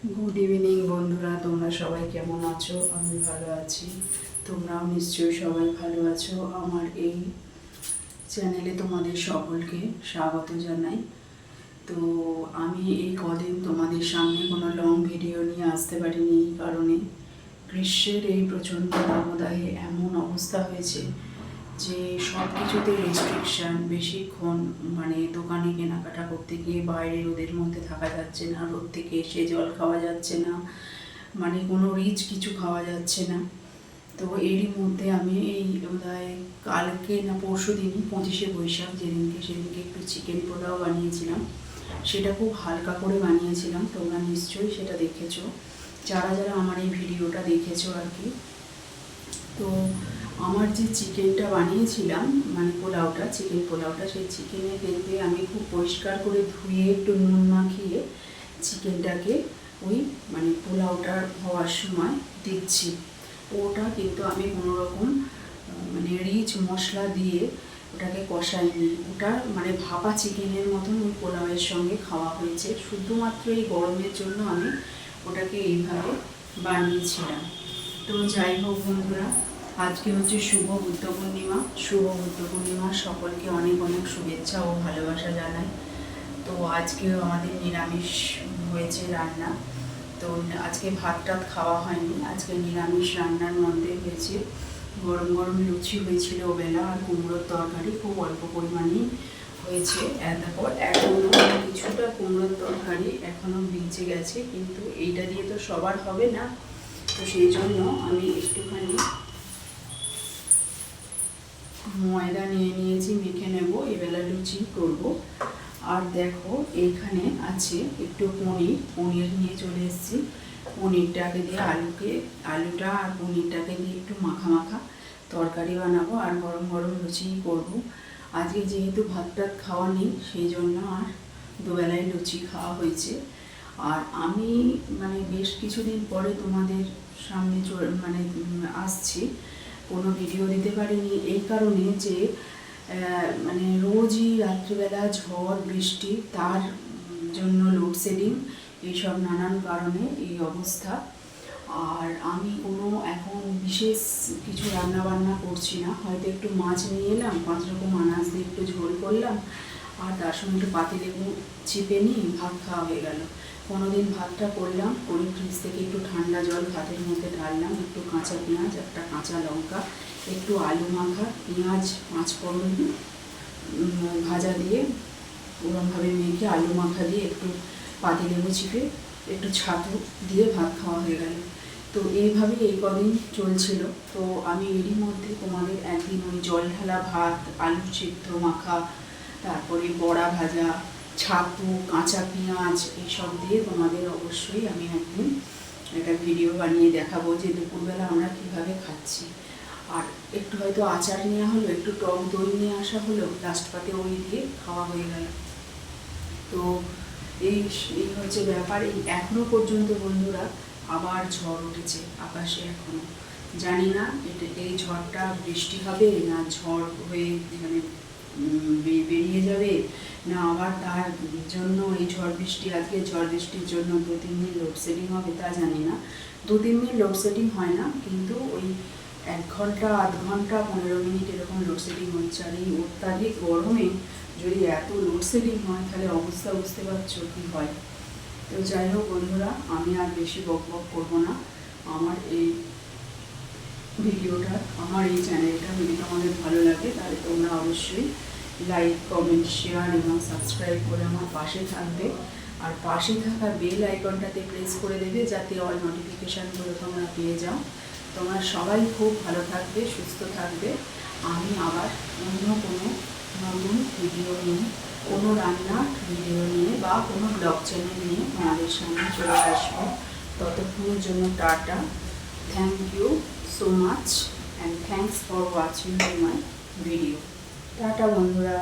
Good evening বন্ধুরা, তোমরা সবাই কেমন আছো? আমি ভালো আছি, তোমরাও নিশ্চয়ই সবাই ভালো আছো। আমার এই চ্যানেলে তোমাদের সকলকে স্বাগত জানাই। তো আমি এই কদিন তোমাদের সামনে কোনো লং ভিডিও নিয়ে আসতে পারিনি, এই কারণে গ্রীষ্মের এই প্রচণ্ড দাবদাহে এমন অবস্থা হয়েছে যে সব কিছুতে রেস্ট্রিকশান। বেশিক্ষণ দোকানে কেনাকাটা করতে গিয়ে বাইরে রোদের মধ্যে থাকা যাচ্ছে না, রোদ থেকে এসে জল খাওয়া যাচ্ছে না, কোনো রিচ কিছু খাওয়া যাচ্ছে না। তো এরই মধ্যে আমি এই বোধহয় কালকে না পরশু দিনই 25শে বৈশাখ সেদিনকে একটু চিকেন পোলাও বানিয়েছিলাম। সেটা খুব হালকা করে বানিয়েছিলাম, তোমরা নিশ্চয়ই সেটা দেখেছো, যারা যারা আমার এই ভিডিওটা দেখেছো আর কি। তো আমার যে চিকেনটা বানিয়েছিলাম চিকেন পোলাওটা, সেই চিকেনে দেখবে আমি খুব পরিষ্কার করে ধুয়ে একটু নুন মাখিয়ে চিকেনটাকে ওই পোলাওটা হওয়ার সময় দিচ্ছি। ওটা কিন্তু আমি কোনোরকম রিচ মশলা দিয়ে ওটাকে কষাইনি। ওটা ভাপা চিকেনের মতন ওই পোলাওয়ের সঙ্গে খাওয়া হয়েছে। শুধুমাত্র এই গরমের জন্য আমি ওটাকে এইভাবে বানিয়েছিলাম। তো যাই হোক বন্ধুরা, আজকে হচ্ছে শুভ বুদ্ধ পূর্ণিমা। সকলকে অনেক অনেক শুভেচ্ছা ও ভালোবাসা জানাই। তো আজকেও আমাদের নিরামিষ হয়েছে রান্না। তো আজকে ভাত টাত খাওয়া হয়নি, আজকে নিরামিষ রান্নার মধ্যে হয়েছে গরম গরম লুচি হয়েছিল ওবেলা, আর কুমড়োর তরকারি খুব অল্প পরিমাণেই হয়েছে। তারপর এখনও কিছুটা কুমড়োর তরকারি এখনও বেঁচে গেছে, কিন্তু এইটা দিয়ে তো সবার হবে না। তো সেই জন্য আমি একটুখানি ময়দা নিয়ে নিয়েছি, মেখে নেব, এবেলা লুচি করব। আর দেখো এইখানে আছে একটু পনির নিয়ে চলে এসেছি। পনিরটাকে দিয়ে আলুটা আর পনিরটাকে দিয়ে একটু মাখা তরকারি বানাবো, আর গরম গরম লুচি করব। আজকে যেহেতু ভাত টাত খাওয়া নেই, সেই জন্য আর দুবেলায় লুচি খাওয়া হয়েছে। আর আমি বেশ কিছুদিন পরে তোমাদের সামনে আসছি, কোনো ভিডিও দিতে পারিনি এই কারণে যে রোজই রাত্রিবেলা ঝড় বৃষ্টি, তার জন্য লোডশেডিং, এইসব নানান কারণে এই অবস্থা। আর আমি এখন বিশেষ কিছু রান্নাবান্না করছি না, হয়তো একটু মাছ নিয়ে এলাম, 5 রকম আনাজ দিয়ে একটু ঝোল করলাম, আর তার সঙ্গে একটু পাতিলেবু চিপে নিয়ে ভাত খাওয়া হয়ে গেল। কোনোদিন ভাতটা করলাম, করে ফ্রিজ থেকে একটু ঠান্ডা জল ভাতের মধ্যে ঢাললাম, একটু কাঁচা পেঁয়াজ, একটা কাঁচা লঙ্কা, একটু আলু মাখা, পেঁয়াজ 5 ফোড়ন ভাজা দিয়ে ওরমভাবে মেখে আলু মাখা দিয়ে একটু পাতিলেবু চিপে একটু ছাতু দিয়ে ভাত খাওয়া হয়ে গেল। তো এইভাবেই এই কদিন চলছিল। তো আমি এরই মধ্যে তোমাদের একদিন ওই জল ঢালা ভাত, আলু সিদ্ধ মাখা, তারপরে বড়া ভাজা, ছাতু, কাঁচা পেঁয়াজ, এইসব দিয়ে তোমাদের অবশ্যই আমি একদিন একটা ভিডিও বানিয়ে দেখাবো যে দুপুরবেলা আমরা কীভাবে খাচ্ছি। আর একটু হয়তো আচার নেওয়া হলো, একটু টক দই নিয়ে আসা হলো, লাস্ট পাতে ওই দিয়ে খাওয়া হয়ে গেল। তো এই হচ্ছে ব্যাপার। এখনও পর্যন্ত বন্ধুরা আবার ঝড় উঠেছে আকাশে। এখনও জানি না এই ঝড়টা বৃষ্টি হবে না ঝড় হয়ে বেরিয়ে যাবে, না আবার তার জন্য এই আজকে ঝড় বৃষ্টির জন্য 2-3 দিন লোডশেডিং হবে, তা জানি না। 2-3 দিন লোডশেডিং হয় না, কিন্তু ওই 1 ঘন্টা, আধ ঘন্টা, 15 মিনিট এরকম লোডশেডিং হচ্ছে। আর এই অত্যাধিক গরমে যদি এত লোডশেডিং হয়, তাহলে অবস্থা বুঝতে পারছো কী হয়। তো যাই হোক বন্ধুরা, আমি আর বেশি বক করবো না। আমার এই ভিডিওটা, আমার এই চ্যানেলটা যদি তোমাদের ভালো লাগে, তাহলে তোমরা অবশ্যই লাইক, কমেন্ট, শেয়ার এবং সাবস্ক্রাইব করে আমার পাশে থাকবে। আর পাশে থাকা বেল আইকনটাতে প্রেস করে দেবে, যাতে অল নোটিফিকেশানগুলো তোমরা পেয়ে যাও। তোমরা সবাই খুব ভালো থাকবে, সুস্থ থাকবে। আমি আবার অন্য কোনো নতুন ভিডিও নিয়ে, কোনো রান্নার ভিডিও নিয়ে বা কোনো ব্লগ চ্যানেল নিয়ে তোমাদের সামনে চলে আসবো। ততক্ষণের জন্য tata, thank you so much and thanks for watching my video. Tata বন্ধুরা।